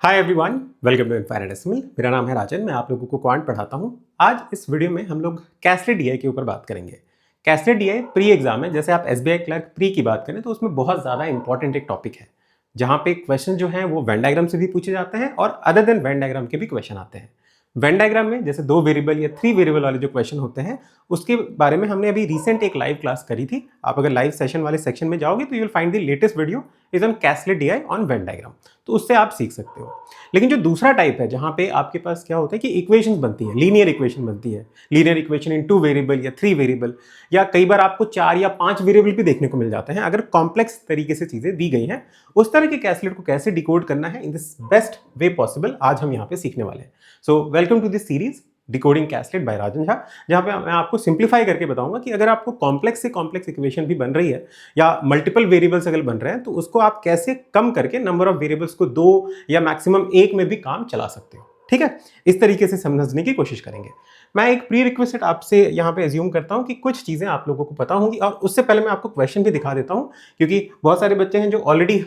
Hi everyone, welcome to infinite decimal. मेरा नाम है राजन, मैं आप लोगों को क्वांट पढ़ाता हूँ। आज इस वीडियो में हम लोग कैसलेट डीआई के ऊपर बात करेंगे। कैसलेट डीआई प्री एग्जाम है, जैसे आप एसबीआई क्लर्क प्री की बात करें तो उसमें बहुत ज़्यादा इंपॉर्टेंट एक टॉपिक है, जहाँ पे क्वेश्चन जो है वो वेन डायग्राम से भी पूछे जाते हैं और अदर देन वेन डायग्राम के भी क्वेश्चन आते हैं। वेन डायग्राम में जैसे 2 वेरिएबल या 3 वेरिएबल वाले जो क्वेश्चन होते हैं उसके बारे में हमने अभी रिसेंट एक लाइव क्लास करी थी। आप अगर लाइव सेशन वाले सेक्शन में जाओगे तो you will find the latest video is on caselet DI on Venn diagram, तो उससे आप सीख सकते हो। लेकिन जो दूसरा टाइप है जहाँ पे आपके पास क्या होता है कि इक्वेशंस बनती है, लीनियर इक्वेशन बनती है, लीनियर इक्वेशन इन 2 वेरिएबल या 3 वेरिएबल, या कई बार आपको 4 या 5 वेरिएबल भी देखने को मिल जाते हैं अगर कॉम्प्लेक्स तरीके से चीजें दी गई हैं। उस तरह के कैसलेट को कैसे डिकोड करना है in this best way possible, आज हम यहाँ पे सीखने वाले हैं। So welcome to this series decoding caselet by Rajan Jha, जहाँ पे मैं आपको सिंप्लीफाई करके बताऊंगा कि अगर आपको कॉम्प्लेक्स से कॉम्प्लेक्स इक्वेशन भी बन रही है या मल्टीपल वेरिएबल्स अगर बन रहे हैं तो उसको आप कैसे कम करके नंबर ऑफ वेरिएबल्स को 2 या मैक्सिमम 1 में भी काम चला सकते हो। ठीक है, इस तरीके से समझने की कोशिश करेंगे। मैं एक प्री रिक्वेस्ट आपसे यहाँ पे एज्यूम करता हूँ कि कुछ चीज़ें आप लोगों को पता होंगी, और उससे पहले मैं आपको क्वेश्चन भी दिखा देता हूँ क्योंकि बहुत सारे बच्चे हैं जो ऑलरेडी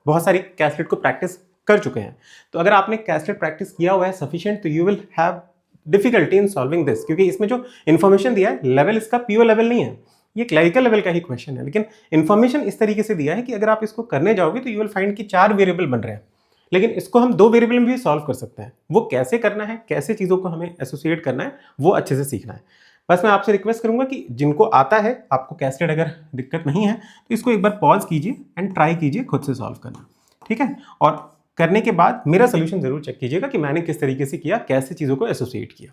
बहुत सारी कैसलेट को प्रैक्टिस कर चुके हैं। तो अगर आपने कैसलेट प्रैक्टिस किया हुआ है सफिशिएंट तो you will have difficulty in solving this, क्योंकि इसमें जो इन्फॉर्मेशन दिया है लेवल इसका पीओ लेवल नहीं है, ये क्लरिकल लेवल का ही क्वेश्चन है, लेकिन इन्फॉर्मेशन इस तरीके से दिया है कि अगर आप इसको करने जाओगे तो यू विल फाइंड कि 4 वेरिएबल बन रहे हैं, लेकिन इसको हम 2 वेरिएबल में भी सॉल्व कर सकते हैं। वो कैसे करना है, कैसे चीज़ों को हमें एसोसिएट करना है, वो अच्छे से सीखना है। बस मैं आपसे रिक्वेस्ट करूंगा कि जिनको आता है, आपको कैसलेट अगर दिक्कत नहीं है तो इसको एक बार पॉज कीजिए एंड ट्राई कीजिए खुद से सॉल्व करना। ठीक है, और करने के बाद मेरा सोल्यूशन जरूर चेक कीजिएगा कि मैंने किस तरीके से किया, कैसे चीज़ों को एसोसिएट किया,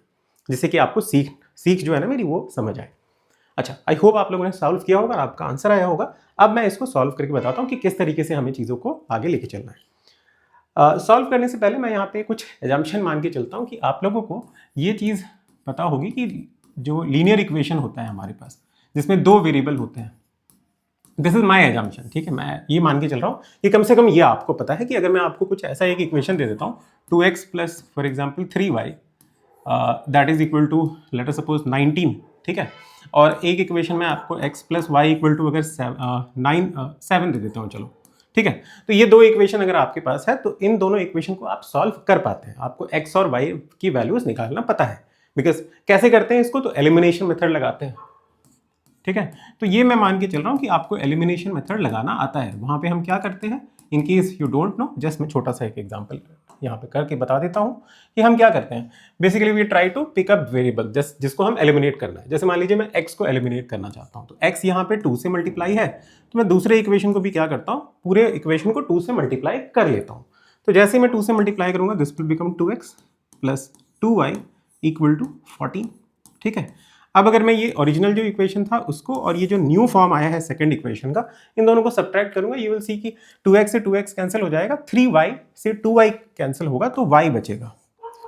जिससे कि आपको सीख जो है ना मेरी वो समझ आए। अच्छा, आई होप आप लोगों ने सॉल्व किया होगा और आपका आंसर आया होगा। अब मैं इसको सॉल्व करके बताता हूँ कि किस तरीके से हमें चीज़ों को आगे लेके चलना है। सॉल्व करने से पहले मैं यहाँ पे कुछ एजम्पशन मान के चलता हूँ कि आप लोगों को ये चीज़ पता होगी कि जो लीनियर इक्वेशन होता है हमारे पास जिसमें 2 वेरिएबल होते हैं, दिस इज माई एजम्पशन। ठीक है, मैं ये मान के चल रहा हूँ कि कम से कम ये आपको पता है कि अगर मैं आपको कुछ ऐसा एक इक्वेशन दे देता हूँ 2x plus for example 3y that is equal to let us suppose 19। ठीक है, और एक इक्वेशन में आपको x plus y equal to अगर 7 दे देता हूँ, चलो ठीक है। तो ये 2 इक्वेशन अगर आपके पास है तो इन दोनों इक्वेशन को आप सॉल्व कर पाते हैं, आपको x और y की वैल्यूज निकालना पता है। बिकॉज कैसे करते हैं इसको, तो एलिमिनेशन मेथड लगाते हैं। ठीक है, तो ये मैं मान के चल रहा हूँ कि आपको एलिमिनेशन मेथड लगाना आता है। वहाँ पे हम क्या करते हैं, in case you don't know, just मैं छोटा सा एक एग्जांपल यहाँ पे करके बता देता हूँ कि हम क्या करते हैं। Basically we try to pick up variable जिसको हम एलिमिनेट करना है। जैसे मान लीजिए मैं x को एलिमिनेट करना चाहता हूँ, तो x यहाँ पे 2 से मल्टीप्लाई है, तो मैं दूसरे इक्वेशन को भी क्या करता हूँ, पूरे इक्वेशन को 2 से मल्टीप्लाई कर लेता हूँ। तो जैसे मैं 2 से मल्टीप्लाई करूँगा this will become 2x plus 2y equal to 14। ठीक है, अब अगर मैं ये ओरिजिनल जो इक्वेशन था उसको और ये जो न्यू फॉर्म आया है सेकंड इक्वेशन का, इन दोनों को सब्ट्रैक्ट करूंगा, यू विल सी कि 2x से 2x कैंसिल हो जाएगा, 3y से 2y कैंसिल होगा तो y बचेगा।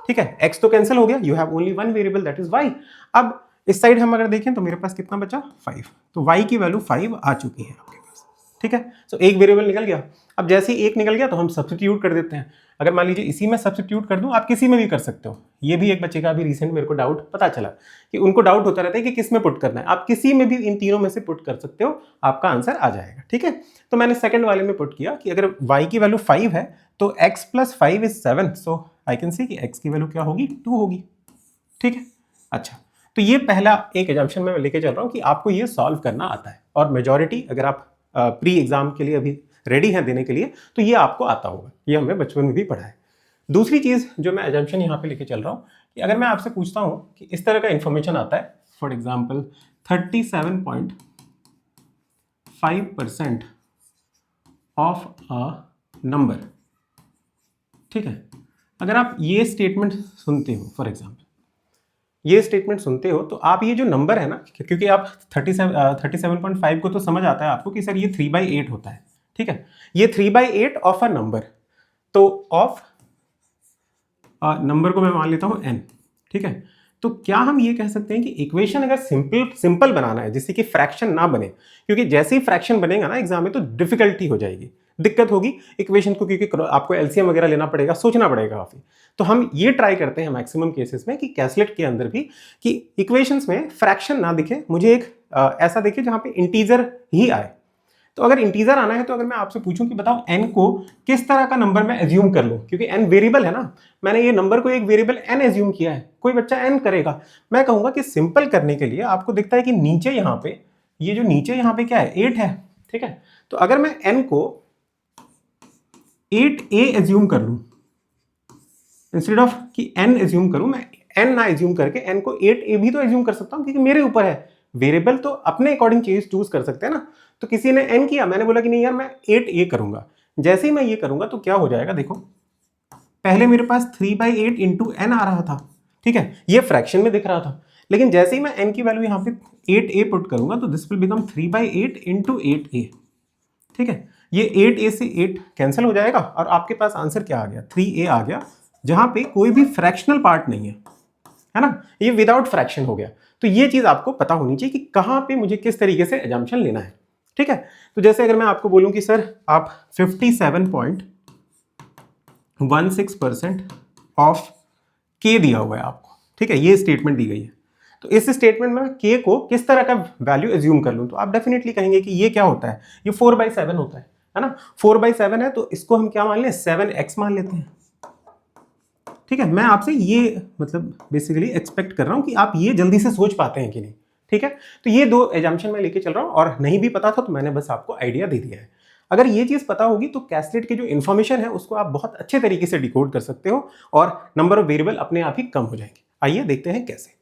ठीक है, x तो कैंसिल हो गया, you have only one variable that is y। अब इस साइड हम अगर देखें तो मेरे पास कितना बचा, 5, तो y की वैल्यू 5 आ चुकी है आपके पास। ठीक है, तो एक वेरिएबल निकल गया। अब जैसे ही एक निकल गया तो हम सब्स्टिट्यूट कर देते हैं। अगर मान लीजिए इसी में सब्स्टिट्यूट कर दूं, आप किसी में भी कर सकते हो। ये भी एक बच्चे का अभी रिसेंट मेरे को डाउट पता चला कि उनको डाउट होता रहता है कि किस में पुट करना है। आप किसी में भी इन तीनों में से पुट कर सकते हो, आपका आंसर आ जाएगा। ठीक है, तो मैंने सेकंड वाले में पुट किया कि अगर y की वैल्यू 5 है तो x plus 5 is 7, so I can see कि x की वैल्यू क्या होगी, 2 होगी। ठीक है, अच्छा, तो ये पहला एक एजम्पशन में लेके चल रहा हूँ कि आपको ये सॉल्व करना आता है, और मेजॉरिटी अगर आप प्री एग्जाम के लिए अभी रेडी हैं देने के लिए तो ये आपको आता होगा, ये हमें बचपन में भी पढ़ा है। दूसरी चीज़ जो मैं एजम्पशन यहाँ पे लेके चल रहा हूँ कि अगर मैं आपसे पूछता हूँ कि इस तरह का इंफॉर्मेशन आता है, for example 37.5% of a number. ठीक है, अगर आप ये स्टेटमेंट सुनते हो, फॉर एग्जाम्पल ये स्टेटमेंट सुनते हो, तो आप ये जो नंबर है ना, क्योंकि आप 37.5 को तो समझ आता है आपको कि सर ये 3/8 होता है। ठीक है, ये 3/8 ऑफ अ नंबर, तो ऑफ नंबर को मैं मान लेता हूं n। ठीक है, तो क्या हम ये कह सकते हैं कि इक्वेशन अगर सिंपल बनाना है जिससे कि फ्रैक्शन ना बने, क्योंकि जैसे ही फ्रैक्शन बनेगा ना एग्जाम में तो डिफिकल्टी हो जाएगी, दिक्कत होगी इक्वेशन को, क्योंकि आपको एलसीएम वगैरह लेना पड़ेगा, सोचना पड़ेगा काफी। तो हम ये ट्राई करते हैं मैक्सिमम केसेस में कि कैसलेट के अंदर भी कि इक्वेशंस में फ्रैक्शन ना दिखे, मुझे एक ऐसा दिखे जहां पे इंटीजर ही आए। तो अगर इंटीजर आना है तो अगर मैं आपसे पूछूं कि बताओ n को किस तरह का नंबर मैं एज्यूम कर लूं, क्योंकि n वेरिएबल है ना, मैंने ये नंबर को एक वेरिएबल n एज्यूम किया है, कोई बच्चा n करेगा। मैं कहूंगा कि सिंपल करने के लिए आपको दिखता है कि नीचे यहाँ पे, ये जो नीचे यहाँ पे क्या है 8 है, ठीक है। तो अगर मैं n को 8a एज्यूम कर लूं, इंस्टेड ऑफ कि n एज्यूम करूं, मैं n ना एज्यूम करके n को 8a भी तो एज्यूम कर सकता हूं, क्योंकि मेरे ऊपर है, वेरिएबल तो अपने अकॉर्डिंग चूज कर सकते हैं ना। तो किसी ने n किया, मैंने बोला कि नहीं यार मैं 8a करूंगा। जैसे ही मैं ये करूंगा तो क्या हो जाएगा, देखो पहले मेरे पास 3/8 इंटू n आ रहा था, ठीक है, ये फ्रैक्शन में दिख रहा था, लेकिन जैसे ही मैं n की वैल्यू यहाँ पे 8a पुट करूंगा तो this will become 3/8 into 8a, ठीक है। ये 8a से 8 कैंसिल हो जाएगा और आपके पास आंसर क्या आ गया, 3a आ गया, जहां पे कोई भी फ्रैक्शनल पार्ट नहीं है ना, ये विदाउट फ्रैक्शन हो गया। तो ये चीज आपको पता होनी चाहिए कि कहां पे मुझे किस तरीके से एजम्पशन लेना है, ठीक है। तो जैसे अगर मैं आपको बोलूं कि सर आप 57.16% ऑफ के दिया हुआ है आपको, ठीक है, ये स्टेटमेंट दी गई है, तो इस स्टेटमेंट में के को किस तरह का वैल्यू एज्यूम कर लूं, तो आप डेफिनेटली कहेंगे कि ये क्या होता है, ये 4/7 होता है ना, 4/7 है, तो इसको हम क्या मान लें, 7x मान लेते हैं, ठीक है। मैं आपसे ये मतलब बेसिकली एक्सपेक्ट कर रहा हूं कि आप ये जल्दी से सोच पाते हैं कि नहीं, ठीक है। तो ये दो एजम्पशन मैं लेके चल रहा हूं, और नहीं भी पता था तो मैंने बस आपको आइडिया दे दिया है। अगर ये चीज पता होगी तो कैसलेट की जो इन्फॉर्मेशन है उसको आप बहुत अच्छे तरीके से डिकोड कर सकते हो और नंबर ऑफ वेरिएबल अपने आप ही कम हो जाएंगे। आइए देखते हैं कैसे।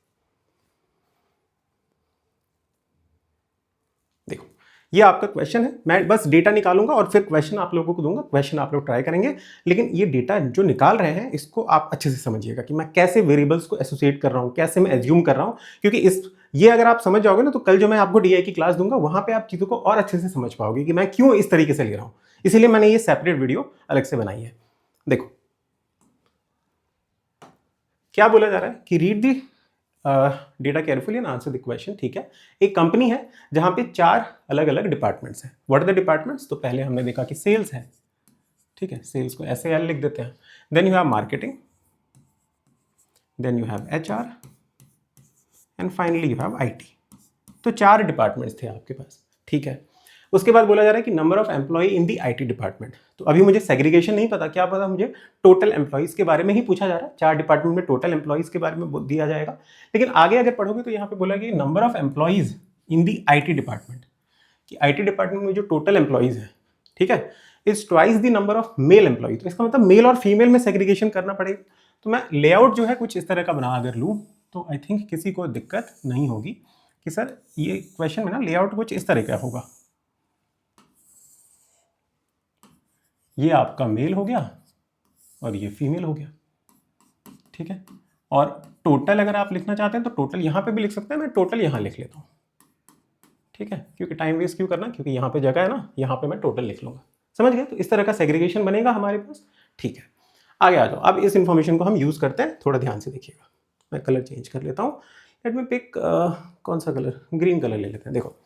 देखो ये आपका क्वेश्चन है, मैं बस डेटा निकालूंगा और फिर क्वेश्चन आप लोगों को दूंगा, क्वेश्चन आप लोग ट्राई करेंगे, लेकिन ये डेटा जो निकाल रहे हैं इसको आप अच्छे से समझिएगा कि मैं कैसे वेरिएबल्स को एसोसिएट कर रहा हूं, कैसे मैं एज्यूम कर रहा हूं, क्योंकि ये अगर आप समझ जाओगे ना तो कल जो मैं आपको डीआई की क्लास दूंगा वहां पे आप चीजों को और अच्छे से समझ पाओगे कि मैं क्यों इस तरीके से ले रहा हूं। इसीलिए मैंने ये सेपरेट वीडियो अलग से बनाई है। देखो क्या बोला जा रहा है कि read the data carefully and answer the question, ठीक है। एक कंपनी है जहां पे 4 अलग अलग डिपार्टमेंट्स हैं। व्हाट आर द डिपार्टमेंट्स, तो पहले हमने देखा कि सेल्स है, ठीक है, सेल्स को ऐसे एल लिख देते हैं, then you have marketing, then you have HR and finally you have IT। तो 4 डिपार्टमेंट्स थे आपके पास, ठीक है। उसके बाद बोला जा रहा है कि number of employee in the IT department. तो अभी मुझे सेग्रीगेशन नहीं पता, क्या पता मुझे टोटल एम्प्लॉइज के बारे में ही पूछा जा रहा है, 4 डिपार्टमेंट में टोटल एम्प्लॉइज के बारे में दिया जाएगा। लेकिन आगे अगर पढ़ोगे तो यहाँ पे बोला कि number of employees in the IT department, कि IT डिपार्टमेंट में जो टोटल एम्प्लॉइज है, ठीक है, is twice the number of male employee. तो इसका मतलब मेल और फीमेल में सेग्रीगेशन करना पड़ेगा। तो मैं लेआउट जो है कुछ इस तरह का बना अगर लूँ तो आई थिंक किसी को दिक्कत नहीं होगी कि सर ये क्वेश्चन में ना लेआउट कुछ इस तरह का होगा। ये आपका मेल हो गया और ये फीमेल हो गया, ठीक है। और टोटल अगर आप लिखना चाहते हैं तो टोटल यहाँ पे भी लिख सकते हैं, मैं टोटल यहाँ लिख लेता हूँ, ठीक है, क्योंकि टाइम वेस्ट क्यों करना, क्योंकि यहाँ पे जगह है ना, यहाँ पे मैं टोटल लिख लूँगा। समझ गए, तो इस तरह का सेग्रीगेशन बनेगा हमारे पास, ठीक है। आगे आ जाओ, अब इस इंफॉर्मेशन को हम यूज़ करते हैं, थोड़ा ध्यान से देखिएगा। मैं कलर चेंज कर लेता हूँ, लेट मी पिक कौन सा कलर, ग्रीन कलर ले लेते हैं। देखो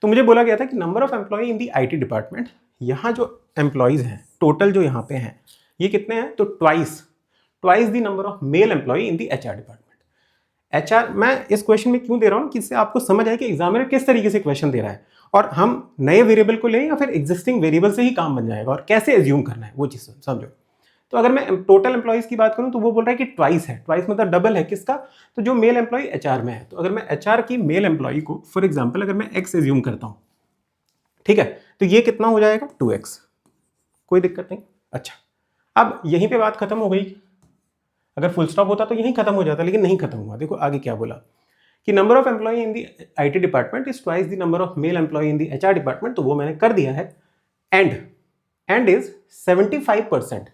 तो मुझे बोला गया था कि number of employee in the IT department, यहाँ जो एम्प्लॉयज़ हैं टोटल जो यहाँ पे हैं ये कितने हैं, तो twice the number of male employee in the HR department. HR मैं इस क्वेश्चन में क्यों दे रहा हूँ कि इससे आपको समझ आए कि एग्जामिनर किस तरीके से क्वेश्चन दे रहा है, और हम नए वेरिएबल को लें या फिर एग्जिस्टिंग वेरिएबल से ही काम बन जाएगा, और कैसे एज्यूम करना है वो चीज़ समझो। तो अगर मैं टोटल एम्प्लॉइज की बात करूं तो वो बोल रहा है कि ट्वाइस है, ट्वाइस मतलब डबल है किसका, तो जो मेल एम्प्लॉय HR में है। तो अगर मैं HR की मेल एम्प्लॉय को फॉर एग्जांपल अगर मैं X एज्यूम करता हूं, ठीक है, तो ये कितना हो जाएगा 2X, कोई दिक्कत नहीं। अच्छा अब यहीं पे बात खत्म हो गई, अगर फुल स्टॉप होता तो यहीं खत्म हो जाता, लेकिन नहीं खत्म हुआ। देखो आगे क्या बोला कि number of employee in the IT department is twice the number of male employee in the HR department. तो वो मैंने कर दिया है, एंड इज 75%।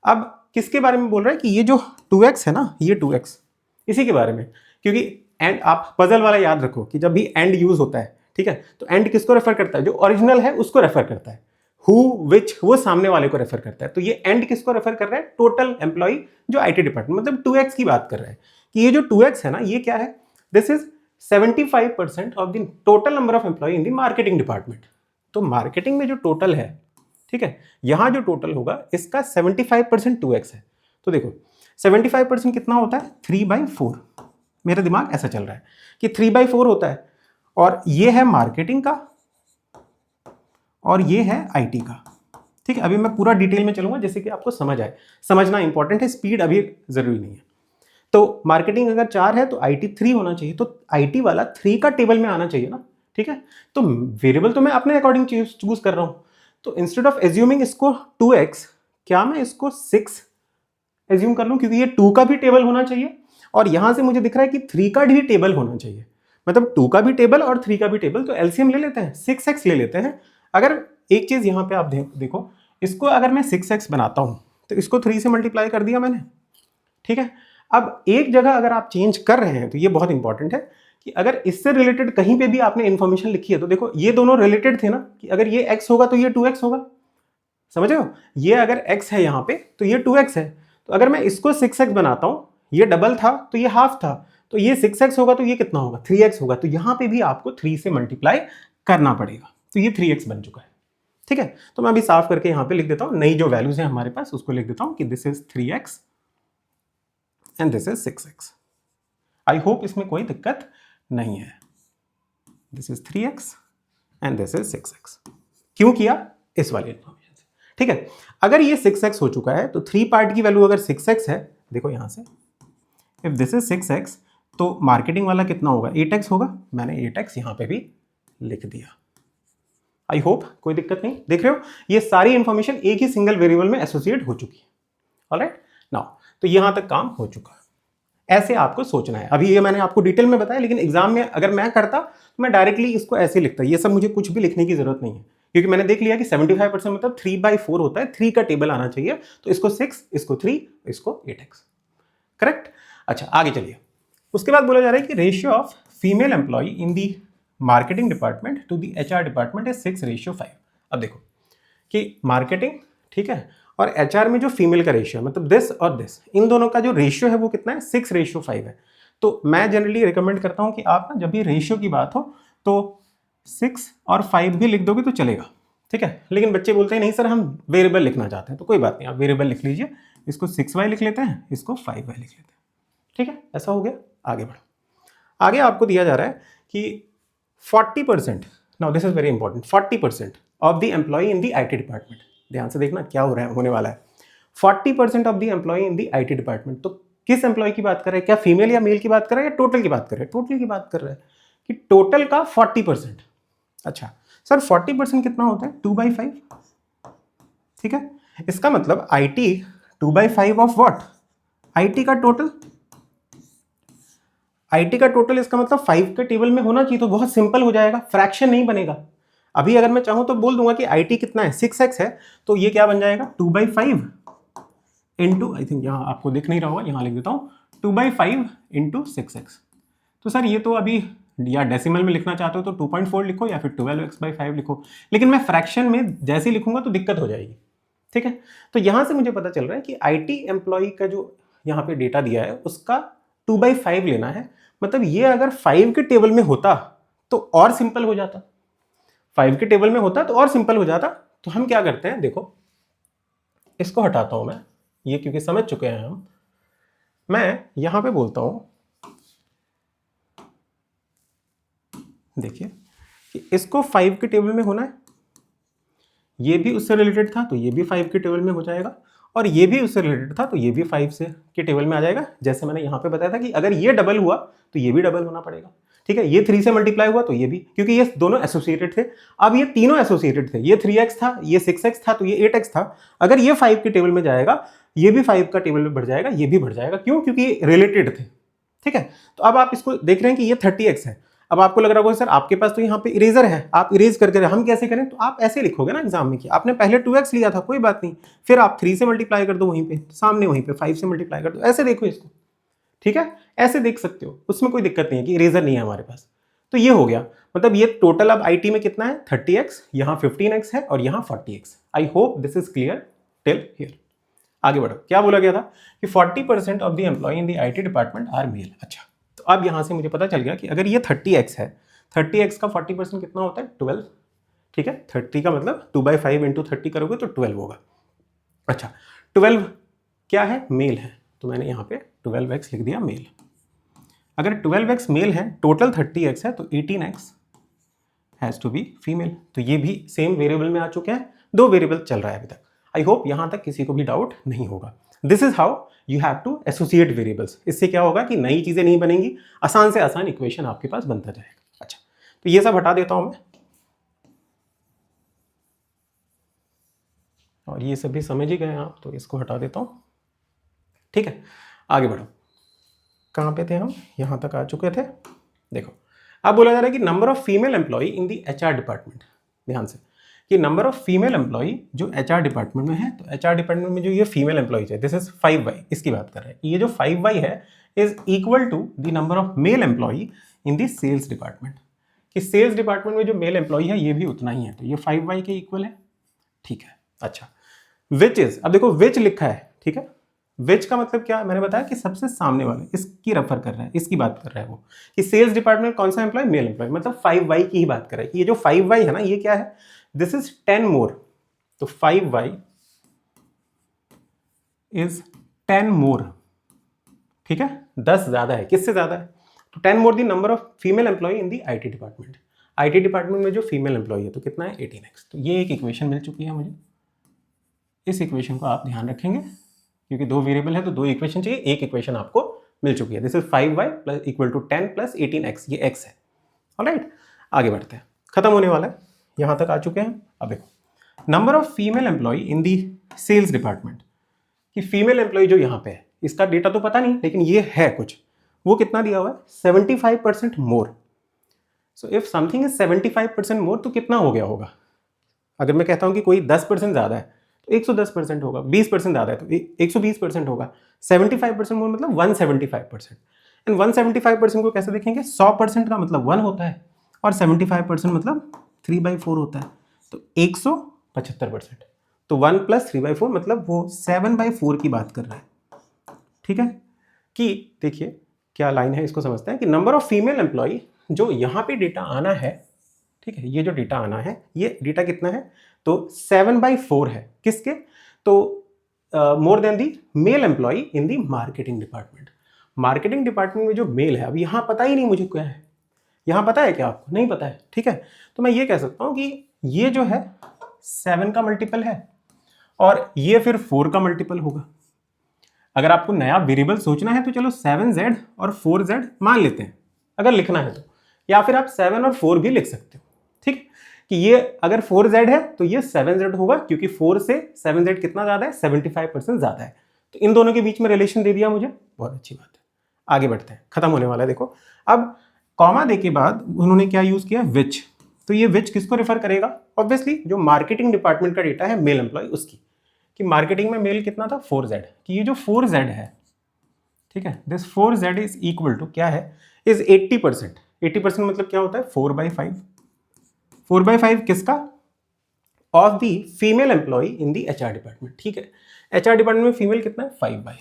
अब किसके बारे में बोल रहा है कि ये जो 2x है ना, ये 2x इसी के बारे में, क्योंकि एंड आप पजल वाला याद रखो कि जब भी एंड यूज होता है, ठीक है, तो एंड किसको रेफर करता है, जो ओरिजिनल है उसको रेफर करता है, हु विच वो सामने वाले को रेफर करता है। तो ये एंड किसको रेफर कर रहा है, टोटल एम्प्लॉय जो IT डिपार्टमेंट, मतलब 2x की बात कर रहा है कि ये जो 2x है ना ये क्या है, this is 75% of the total number of employee in the marketing department. तो मार्केटिंग में जो टोटल है, ठीक है, यहां जो टोटल होगा इसका 75% 2x है। तो देखो 75% कितना होता है, 3/4। मेरा दिमाग ऐसा चल रहा है कि 3/4 होता है, और ये है मार्केटिंग का और ये है IT का। ठीक है, अभी मैं पूरा डिटेल में चलूंगा जैसे कि आपको समझ आए। समझना इंपॉर्टेंट है, स्पीड अभी जरूरी नहीं है। तो मार्केटिंग अगर 4 है तो IT 3 होना चाहिए, तो IT वाला 3 का टेबल में आना चाहिए ना। ठीक है, तो वेरिएबल तो मैं अपने अकॉर्डिंग चूज कर रहा हूं। तो इंस्टेड ऑफ एज्यूमिंग इसको 2x, क्या मैं इसको 6 एज्यूम कर लूं, क्योंकि ये 2 का भी टेबल होना चाहिए और यहां से मुझे दिख रहा है कि 3 का भी टेबल होना चाहिए, मतलब 2 का भी टेबल और 3 का भी टेबल। तो एलसीएम ले लेते हैं, 6x ले लेते हैं। अगर एक चीज यहां पे आप देखो, इसको अगर मैं 6x बनाता हूं तो इसको 3 से मल्टीप्लाई कर दिया मैंने। ठीक है, अब एक जगह अगर आप चेंज कर रहे हैं तो ये बहुत इंपॉर्टेंट है कि अगर इससे रिलेटेड कहीं पे भी आपने इंफॉर्मेशन लिखी है तो देखो ये दोनों रिलेटेड थे ना, कि अगर ये x होगा तो ये 2x होगा। समझ रहे हो, ये अगर x है यहाँ पे तो ये 2x है। तो अगर मैं इसको 6x बनाता हूं, ये डबल था तो ये हाफ था, तो ये 6x होगा तो ये कितना होगा, 3x होगा। तो यहां पे भी आपको 3 से मल्टीप्लाई करना पड़ेगा, तो ये 3x बन चुका है। ठीक है, तो मैं अभी साफ करके यहां पे लिख देता हूं, नई जो वैल्यूज है हमारे पास उसको लिख देता हूं कि this is 3x and this is 6x। I hope इसमें कोई दिक्कत नहीं है। This is 3x and this is 6x। क्यों किया, इस वाले इन्फॉर्मेशन से। ठीक है, अगर ये 6x हो चुका है तो 3 पार्ट की वैल्यू अगर 6x है, देखो यहां से इफ दिस इज 6x तो मार्केटिंग वाला कितना होगा, 8x होगा। मैंने 8x यहां पे भी लिख दिया। आई होप कोई दिक्कत नहीं। देख रहे हो, ये सारी इंफॉर्मेशन एक ही सिंगल वेरिएबल में एसोसिएट हो चुकी है। ऑलराइट, नाउ तो यहां तक काम हो चुका है। ऐसे आपको सोचना है। अभी ये मैंने आपको डिटेल में बताया, लेकिन एग्जाम में अगर मैं करता तो मैं डायरेक्टली इसको ऐसे लिखता। ये सब मुझे कुछ भी लिखने की जरूरत नहीं है, क्योंकि मैंने देख लिया कि 75% मतलब 3/4 होता है, 3 का टेबल आना चाहिए। तो इसको 6, इसको 3, इसको 8x। करेक्ट। अच्छा, आगे चलिए। उसके बाद बोला जा रहा है कि ratio of female employ in the marketing department to the HR department is 6:5। अब देखो कि मार्केटिंग, ठीक है, और HR में जो फीमेल का रेशियो है, मतलब दिस और दिस, इन दोनों का जो रेशियो है वो कितना है, 6:5 है। तो मैं जनरली रिकमेंड करता हूं कि आप ना जब भी रेशियो की बात हो तो 6 और 5 भी लिख दोगे तो चलेगा। ठीक है, लेकिन बच्चे बोलते हैं नहीं सर हम वेरिएबल लिखना चाहते हैं, तो कोई बात नहीं, आप वेरिएबल लिख लीजिए। इसको 6y लिख लेते हैं, इसको 5y लिख लेते हैं। ठीक है, ऐसा हो गया। आगे बढ़ो। आगे आपको दिया जा रहा है कि 40%, now this is very important, 40% of the employee in the IT department. ध्यान से देखना क्या हो रहा है, होने वाला है। 40% of the employee in the IT department. तो किस एम्प्लॉय की बात कर रहे हैं, क्या फीमेल या मेल की बात कर रहे हैं या टोटल की बात कर रहे हैं, टोटल की बात कर रहे हैं कि टोटल का 40%। अच्छा सर 40% कितना होता है, 2/5। ठीक है, इसका मतलब IT 2/5 ऑफ व्हाट, IT का टोटल। IT का टोटल इसका मतलब 5 के टेबल में होना चाहिए। तो बहुत सिंपल हो जाएगा, फ्रैक्शन नहीं बनेगा। अभी अगर मैं चाहूं तो बोल दूंगा कि IT कितना है, 6x है, तो ये क्या बन जाएगा, 2/5 इंटू, आई थिंक यहां आपको दिख नहीं रहा होगा, यहां लिख देता हूं 2/5 इंटू 6x। तो सर ये तो अभी या डेसिमल में लिखना चाहते हो तो 2.4 लिखो या फिर 12x/5 लिखो, लेकिन मैं फ्रैक्शन में जैसे लिखूंगा तो दिक्कत हो जाएगी। ठीक है, तो यहां से मुझे पता चल रहा है कि IT एम्प्लॉय का जो यहाँ पे डेटा दिया है उसका 2/5 लेना है। मतलब ये अगर 5 के टेबल में होता तो और सिंपल हो जाता, 5 के टेबल में होता तो और सिंपल हो जाता। तो हम क्या करते हैं, देखो इसको हटाता हूं मैं, ये क्योंकि समझ चुके हैं हम। मैं यहां पे बोलता हूं, देखिए कि इसको 5 के टेबल में होना है, ये भी उससे रिलेटेड था तो ये भी 5 के टेबल में हो जाएगा, और ये भी उससे रिलेटेड था तो ये भी 5 से के टेबल में आ जाएगा। जैसे मैंने यहाँ पे बताया था कि अगर ये डबल हुआ तो ये भी डबल होना पड़ेगा। ठीक है, ये 3 से मल्टीप्लाई हुआ तो ये भी, क्योंकि ये दोनों एसोसिएटेड थे। अब ये तीनों एसोसिएटेड थे, ये 3x था, ये 6x था, तो ये 8x था। अगर ये 5 के टेबल में जाएगा, ये भी 5 का टेबल में बढ़ जाएगा, ये भी बढ़ जाएगा। क्यों, क्योंकि ये रिलेटेड थे। ठीक है, तो अब आप इसको देख रहे हैं कि ये 30x है। अब आपको लग रहा होगा सर आपके पास तो यहाँ पे इरेजर है, आप इरेज करके हम कैसे करें, तो आप ऐसे लिखोगे ना एग्जाम में कि आपने पहले 2x लिया था, कोई बात नहीं, फिर आप 3 से मल्टीप्लाई कर दो, वहीं पे सामने वहीं पे 5 से मल्टीप्लाई कर दो, ऐसे देखो इसको। ठीक है, ऐसे देख सकते हो, उसमें कोई दिक्कत नहीं है कि इरेजर नहीं है हमारे पास। तो ये हो गया, मतलब ये टोटल अब IT में कितना है, 30x, यहाँ 15x है और यहाँ 40x। I hope this is clear till here. आगे बढ़ो, क्या बोला गया था कि 40% of the employee in the IT department are male. अच्छा, तो अब यहां से मुझे पता चल गया कि अगर ये 30x है, 30x का 40% कितना होता है, 12। ठीक है, 30 का मतलब 2/5 इंटू 30 करोगे तो 12 होगा। अच्छा, 12 क्या है, मेल है, तो मैंने यहाँ पे 12x लिख दिया मेल। अगर 12x मेल है, टोटल 30x है, तो 18x has to be female. तो ये भी सेम वेरिएबल में आ चुके हैं, 2 वेरिएबल चल रहा है अभी तक। आई होप यहाँ तक किसी को भी डाउट नहीं होगा। This is how you have to associate variables. इससे क्या होगा कि नई चीज़ें नहीं बनेंगी, आसान से आसान इक्वेशन आपके पास बनता जाएगा। अच्छा, तो ये सब हटा देता हूँ मैं, और ये सब भी समझ ही गए आप, तो इसको हटा देता हूँ। ठीक है, आगे बढ़ो। कहाँ पे थे हम? यहाँ तक आ चुके थे। देखो, अब बोला जा रहा है कि number of female employee in the HR department. ध्यान से, कि नंबर ऑफ फीमेल एम्प्लॉई जो एचआर डिपार्टमेंट में है, तो एचआर डिपार्टमेंट में जो ये फीमेल एम्प्लॉईज है, दिस इज 5y, इसकी बात कर रहे हैं। ये जो 5y है is equal to the number of male employee in the sales department. कि सेल्स डिपार्टमेंट में जो मेल एम्प्लॉई है ये भी उतना ही है, तो ये 5y के इक्वल है। ठीक है, अच्छा, विच इज, अब देखो विच लिखा है, ठीक है। विच का मतलब क्या, मैंने बताया कि सबसे सामने वाले, इसकी रेफर कर रहा है, इसकी बात कर रहा है वो, कि सेल्स डिपार्टमेंट कौन सा एम्प्लॉय, मेल एम्प्लॉय, मतलब 5y की ही बात कर रहा है। कि ये जो 5y है ना, ये क्या है, दिस इज 10 मोर। तो 5y इज 10 मोर, ठीक है, 10 ज्यादा है। किससे ज्यादा है? तो 10 more the number of female employ in the IT department. IT department में जो फीमेल एम्प्लॉय है, तो कितना है, 18x। तो ये एक इक्वेशन मिल चुकी है मुझे। इस इक्वेशन को आप ध्यान रखेंगे, क्योंकि 2 वेरिएबल है तो 2 इक्वेशन चाहिए, एक इक्वेशन आपको मिल चुकी है। This is 5y plus equal to 10 plus 18x, ये x है। ऑलराइट, आगे बढ़ते हैं, खत्म होने वाला है, यहां तक आ चुके हैं। अब देखो, number of female employ in the sales department, कि फीमेल एम्प्लॉय जो यहाँ पे है, इसका डेटा तो पता नहीं, लेकिन ये है कुछ, वो कितना दिया हुआ है, 75% मोर। सो इफ समथिंग इज 75% मोर, तो कितना हो गया होगा? अगर मैं कहता हूं कि कोई 10% ज्यादा है, 110% होगा, 20% ज़्यादा है तो 120% होगा, 75% मोर मतलब 175%। एंड 175% को कैसे देखेंगे, 100% का मतलब 1 होता है, और 75% मतलब 3/4 होता है, तो 175%। तो 1 प्लस 3/4 मतलब वो 7/4 की बात कर रहा है। ठीक है, कि देखिए क्या लाइन है, इसको समझते हैं कि नंबर ऑफ फीमेल एम्प्लॉय जो यहाँ पे डेटा आना है, ठीक है, ये जो डेटा आना है, ये डेटा कितना है, तो 7/4 है। किसके? तो more than the mail employee in the marketing department. Marketing department में जो मेल है, अब यहाँ पता ही नहीं मुझे क्या है, यहाँ पता है क्या आपको? नहीं पता है, ठीक है। तो मैं ये कह सकता हूँ कि ये जो है 7 का मल्टीपल है, और ये फिर 4 का मल्टीपल होगा। अगर आपको नया वेरिएबल सोचना है तो चलो 7z और 4z मान लेते हैं, अगर लिखना है तो, या फिर आप 7 और 4 भी लिख सकते हो। ठीक, कि ये अगर 4z है तो ये 7z होगा, क्योंकि 4 से 7z कितना ज्यादा है, 75% ज्यादा है। तो इन दोनों के बीच में रिलेशन दे दिया मुझे, बहुत अच्छी बात है। आगे बढ़ते हैं, खत्म होने वाला है। देखो, अब कॉमा दे के बाद उन्होंने क्या यूज किया, विच। तो ये विच किसको रेफर करेगा? ऑब्वियसली जो मार्केटिंग डिपार्टमेंट का डेटा है मेल एम्प्लॉय उसकी, कि मार्केटिंग में मेल कितना था, 4z। कि ये जो 4z है, ठीक है, this 4z is equal to क्या है, इज 80%। 80% मतलब क्या होता है, 4/5। 4/5 किसका? Of the female employ in the HR department. ठीक है, एचआर डिपार्टमेंट में फीमेल कितना है, 5/,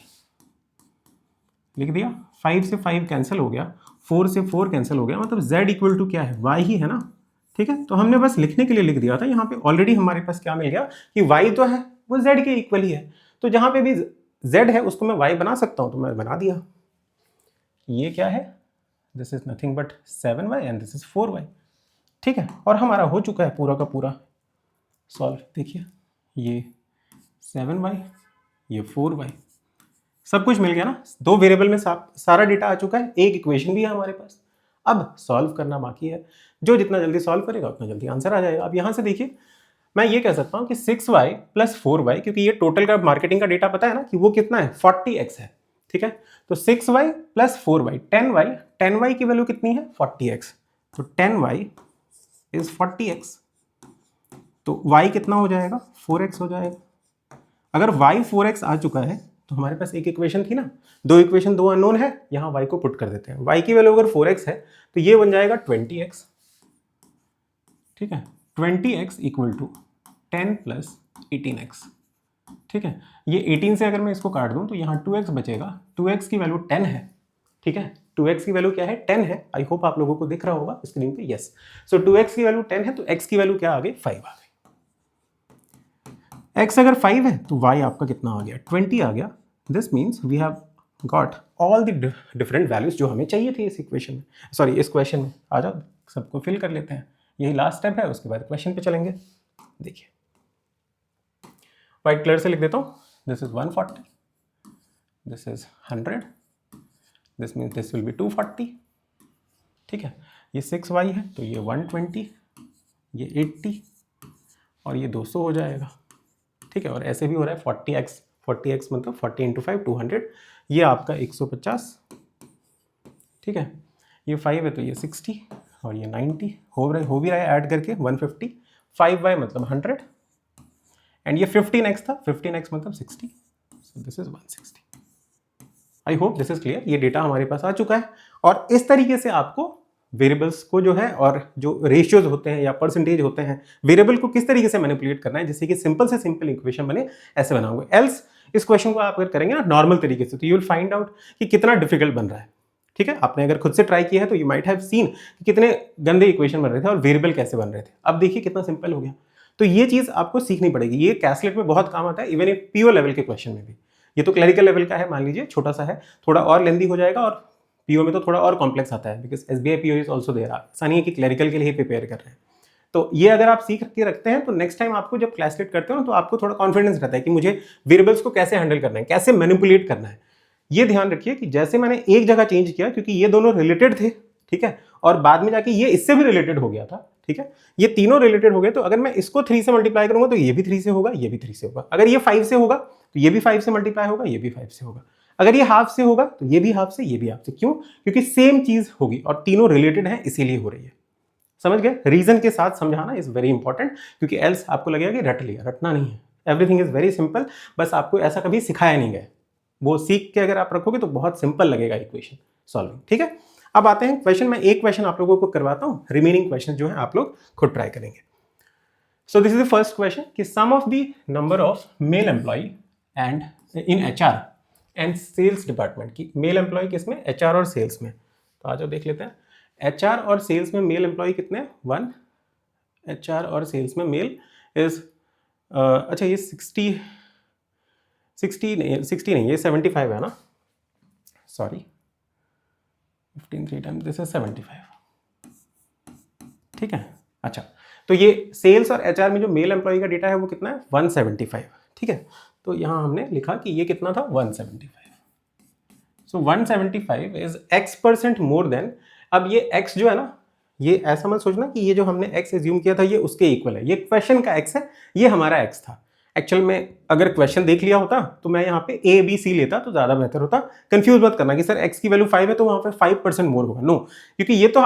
लिख दिया। 5 से 5 कैंसिल हो गया, 4 से 4 कैंसिल हो गया, मतलब z इक्वल टू क्या है, y ही है ना। ठीक है, तो हमने बस लिखने के लिए लिख दिया था, यहाँ पे ऑलरेडी हमारे पास क्या मिल गया कि y तो है वो z के इक्वल ही है, तो जहां पे भी z है उसको मैं y बना सकता हूं, तो मैं बना दिया। ये क्या है, this is nothing but 7y and this is 4y। ठीक है, और हमारा हो चुका है पूरा का पूरा सॉल्व। देखिए, ये 7y, ये 4y, सब कुछ मिल गया ना। 2 वेरिएबल में सारा डेटा आ चुका है, एक इक्वेशन भी है हमारे पास। अब सॉल्व करना बाकी है, जो जितना जल्दी सॉल्व करेगा उतना जल्दी आंसर आ जाएगा। अब यहाँ से देखिए, मैं ये कह सकता हूँ कि 6y प्लस 4y, क्योंकि ये टोटल का मार्केटिंग का डेटा पता है ना कि वो कितना है, 40x है। ठीक है, तो 6y plus 4y 10y, 10y की वैल्यू कितनी है, 40x, तो 10y इज 40x। तो y कितना हो जाएगा, 4x हो जाएगा। अगर y 4x आ चुका है तो हमारे पास एक इक्वेशन थी ना, 2 इक्वेशन 2 अननोन है, यहाँ y को पुट कर देते हैं। y की वैल्यू अगर 4x है तो ये बन जाएगा 20x। ठीक है, 20x equal to 10 plus 18x। ठीक है, ये 18 से अगर मैं इसको काट दूं तो यहाँ 2x बचेगा, 2x की वैल्यू 10 है। ठीक है, 2x की वैल्यू क्या है, 10 है। आई होप आप लोगों को दिख रहा होगा स्क्रीन पे, यस। सो 2x की वैल्यू 10 है, तो x की वैल्यू क्या आ गई, 5 आ गई। x अगर 5 है तो y आपका कितना आ गया, 20 आ गया। This means we have got all the different values जो हमें चाहिए थी इस इक्वेशन में, सॉरी इस क्वेश्चन में। आ जाओ सबको फिल कर लेते हैं। यही लास्ट स्टेप है, उसके बाद क्वेश्चन पे चलेंगे। देखिए वाइट कलर से लिख देता हूँ, this is 140, this is 100, this means this will be 240, ठीक है। ये 6y है तो ये 120, ये 80 और ये 200 हो जाएगा, ठीक है। और ऐसे भी हो रहा है 40x मतलब 40 इंटू 5 200, ये आपका 150, ठीक है। ये 5 है तो ये 60 और ये 90 हो भी रहा है ऐड करके 150, 5y मतलब 100 एंड ये 15x था, 15x मतलब 60, सो this is 160। I hope this is clear. ये डेटा हमारे पास आ चुका है और इस तरीके से आपको वेरिएबल्स को जो है और जो रेशियोज होते हैं या परसेंटेज होते हैं, वेरिएबल को किस तरीके से मैनिपुलेट करना है जिससे कि सिंपल से सिंपल इक्वेशन बने, ऐसे बनाओगे। एल्स इस क्वेश्चन को आप अगर करेंगे ना नॉर्मल तरीके से तो यू विल फाइंड आउट कि कितना डिफिकल्ट बन रहा है, ठीक है। आपने अगर खुद से ट्राई किया है तो यू माइट हैव सीन कि कितने गंदे इक्वेशन बन रहे थे और वेरिएबल कैसे बन रहे थे। अब देखिए कितना सिंपल हो गया। तो ये चीज़ आपको सीखनी पड़ेगी, ये कैसलेट में बहुत काम आता है, इवन एक पीओ लेवल के क्वेश्चन में भी। ये तो क्लरिकल लेवल का है, मान लीजिए छोटा सा है, थोड़ा और लेंदी हो जाएगा, और पीओ में तो थोड़ा और कॉम्प्लेक्स आता है, because SBI PO is also there. ऐसा नहीं है कि क्लरिकल के लिए प्रिपेयर कर रहे हैं। तो ये अगर आप सीख के रखते हैं तो नेक्स्ट टाइम आपको जब क्लासलेट करते हो ना तो आपको थोड़ा कॉन्फिडेंस रहता है कि मुझे वेरिएबल्स को कैसे हैंडल करना है, कैसे मैनिपुलेट करना है। ये ध्यान रखिए कि जैसे मैंने एक जगह चेंज किया क्योंकि ये दोनों रिलेटेड थे, ठीक है, और बाद में जाके ये इससे भी रिलेटेड हो गया था, ठीक है। ये तीनों रिलेटेड हो गए तो अगर मैं इसको 3 से मल्टीप्लाई करूंगा तो ये भी 3 से होगा, ये भी 3 से होगा। अगर ये 5 से होगा तो ये भी 5 से मल्टीप्लाई होगा, ये भी 5 से होगा। अगर ये हाफ से होगा तो ये भी हाफ से, ये भी हाफ से। क्यों? क्योंकि सेम चीज होगी और तीनों रिलेटेड है, इसीलिए हो रही है। समझ गए? रीजन के साथ समझाना इज वेरी इंपॉर्टेंट, क्योंकि एल्स आपको लगेगा कि रट लिया, रटना नहीं है। एवरीथिंग इज वेरी सिंपल, बस आपको ऐसा कभी सिखाया नहीं गया। वो सीख के अगर आप रखोगे तो बहुत सिंपल लगेगा इक्वेशन सॉल्विंग, ठीक है। अब आते हैं क्वेश्चन में, एक क्वेश्चन आप लोगों को करवाता हूं, रिमेनिंग क्वेश्चन जो है आप लोग खुद ट्राई करेंगे। So this is the first question कि sum of the number of male employ and in HR and sales department की। मेल एम्प्लॉय किसमें? एचआर और सेल्स में। तो आज देख लेते हैं एचआर और सेल्स में मेल एम्प्लॉय कितने? 1। एचआर और सेल्स में मेल इज अच्छा ये 60 नहीं, ये 75 है ना, सॉरी 15 3 टाइम्स, दिस इज 75, ठीक है। अच्छा तो ये सेल्स और एचआर में जो मेल एम्प्लॉय का डेटा है वो कितना है? 175, ठीक है। तो यहां हमने लिखा कि ये कितना था? 175। सो 175 इज x% मोर देन। अब ये x जो है ना, ये ऐसा मत सोचना कि ये जो हमने x एज्यूम किया था ये उसके इक्वल है। ये क्वेश्चन का x है, ये हमारा x था। एक्चुअल में अगर क्वेश्चन देख लिया होता तो मैं यहाँ पे A B C लेता तो ज़्यादा बेहतर होता। कंफ्यूज मत करना कि सर x की वैल्यू 5 है तो वहाँ पे 5% मोर होगा। नो, क्योंकि ये तो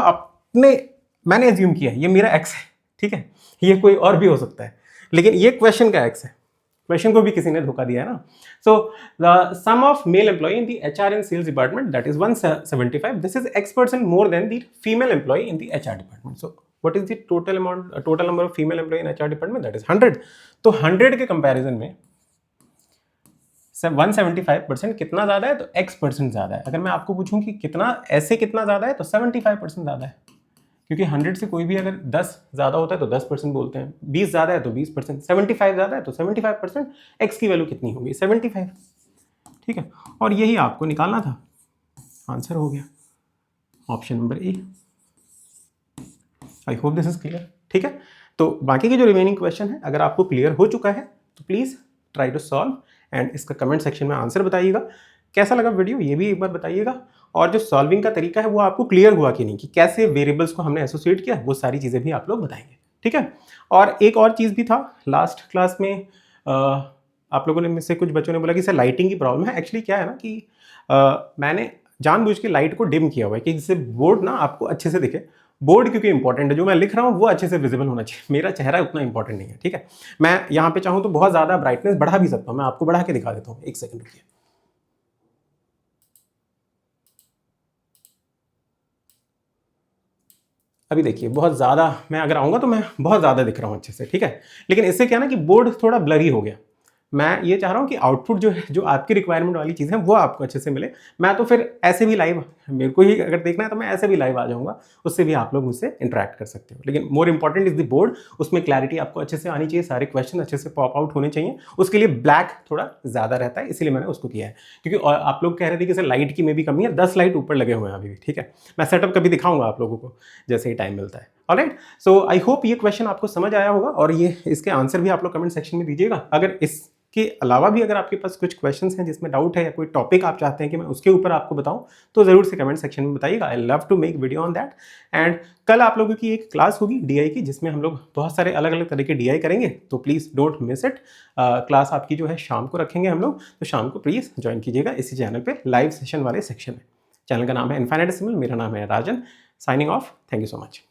मैंने एज्यूम किया है, ये मेरा x है, ठीक है। ये कोई और भी हो सकता है, लेकिन ये क्वेश्चन का x है। क्वेश्चन को भी किसी ने धोखा दिया है ना। So the sum of male employee in the HR and sales department that is 175, this is x% more than the female employ in the HR department. So what is the total number of female employee in HR department? That is 100. तो 100 के comparison में 175% कितना ज्यादा है? तो x% ज्यादा है। अगर मैं आपको पूछूं कि कितना ऐसे कितना ज्यादा है तो 75% ज्यादा है, क्योंकि 100 से कोई भी अगर 10 ज्यादा होता है तो 10% बोलते हैं, 20 ज्यादा है तो 20%, 75 ज्यादा है तो 75%। x की वैल्यू कितनी होगी? 75, ठीक है। और यही आपको निकालना था, आंसर हो गया option number A. I hope this is clear, ठीक है। तो बाकी के जो रिमेनिंग क्वेश्चन है अगर आपको क्लियर हो चुका है तो please try to solve and इसका कमेंट सेक्शन में आंसर बताइएगा। कैसा लगा वीडियो ये भी एक बार बताइएगा, और जो सॉल्विंग का तरीका है वो आपको क्लियर हुआ कि नहीं, कि कैसे वेरिएबल्स को हमने एसोसिएट किया, वो सारी चीज़ें भी आप लोग बताएंगे, ठीक है। और एक और चीज़ भी था, लास्ट क्लास में आप लोगों ने में से कुछ बच्चों ने बोला कि सर लाइटिंग की प्रॉब्लम है। एक्चुअली क्या है ना कि मैंने जानबूझ के लाइट को डिम किया हुआ है कि जिससे बोर्ड ना आपको अच्छे से दिखे। बोर्ड क्योंकि इंपॉर्टेंट है, जो मैं लिख रहा हूँ वो अच्छे से विजिबल होना चाहिए, मेरा चेहरा उतना इंपॉर्टेंट नहीं है, ठीक है। मैं यहाँ पे चाहूँ तो बहुत ज़्यादा ब्राइटनेस बढ़ा भी सकता हूँ, मैं आपको बढ़ा के दिखा देता हूँ, एक सेकंड रुकिए। अभी देखिए बहुत ज़्यादा मैं अगर आऊँगा तो मैं बहुत ज़्यादा दिख रहा हूँ अच्छे से, ठीक है। लेकिन इससे क्या ना कि बोर्ड थोड़ा ब्लरी हो गया। मैं ये चाह रहा हूँ कि आउटपुट जो है, जो आपकी रिक्वायरमेंट वाली चीज़ है वो आपको अच्छे से मिले। मैं तो फिर ऐसे भी लाइव, मेरे को ही अगर देखना है तो मैं ऐसे भी लाइव आ जाऊँगा, उससे भी आप लोग मुझसे इंटरेक्ट कर सकते हो। लेकिन more important is the board, उसमें क्लैरिटी आपको अच्छे से आनी चाहिए, सारे क्वेश्चन अच्छे से पॉप आउट होने चाहिए। उसके लिए ब्लैक थोड़ा ज़्यादा रहता है, इसीलिए मैंने उसको किया है। क्योंकि आप लोग कह रहे थे कि सर लाइट की में भी कमी है, 10 लाइट ऊपर लगे हुए हैं अभी भी, ठीक है। मैं सेटअप कभी दिखाऊंगा आप लोगों को जैसे ही टाइम मिलता है। ऑलराइट, सो आई होप ये क्वेश्चन आपको समझ आया होगा और ये इसके आंसर भी आप लोग कमेंट सेक्शन में दीजिएगा। अगर इसके अलावा भी अगर आपके पास कुछ क्वेश्चंस हैं जिसमें डाउट है या कोई टॉपिक आप चाहते हैं कि मैं उसके ऊपर आपको बताऊं तो ज़रूर से कमेंट सेक्शन में बताइएगा। I love to make video on that. And कल आप लोगों की एक क्लास होगी डीआई की जिसमें हम लोग बहुत सारे अलग अलग तरह के डीआई करेंगे, तो please don't miss it. Class आपकी जो है शाम को रखेंगे हम लोग, तो शाम को प्लीज़ ज्वाइन कीजिएगा इसी चैनल पर लाइव सेशन वाले सेक्शन में। चैनल का नाम है इनफाइनाइट डेसिमल, मेरा नाम है Rajan. Signing off, thank you so much.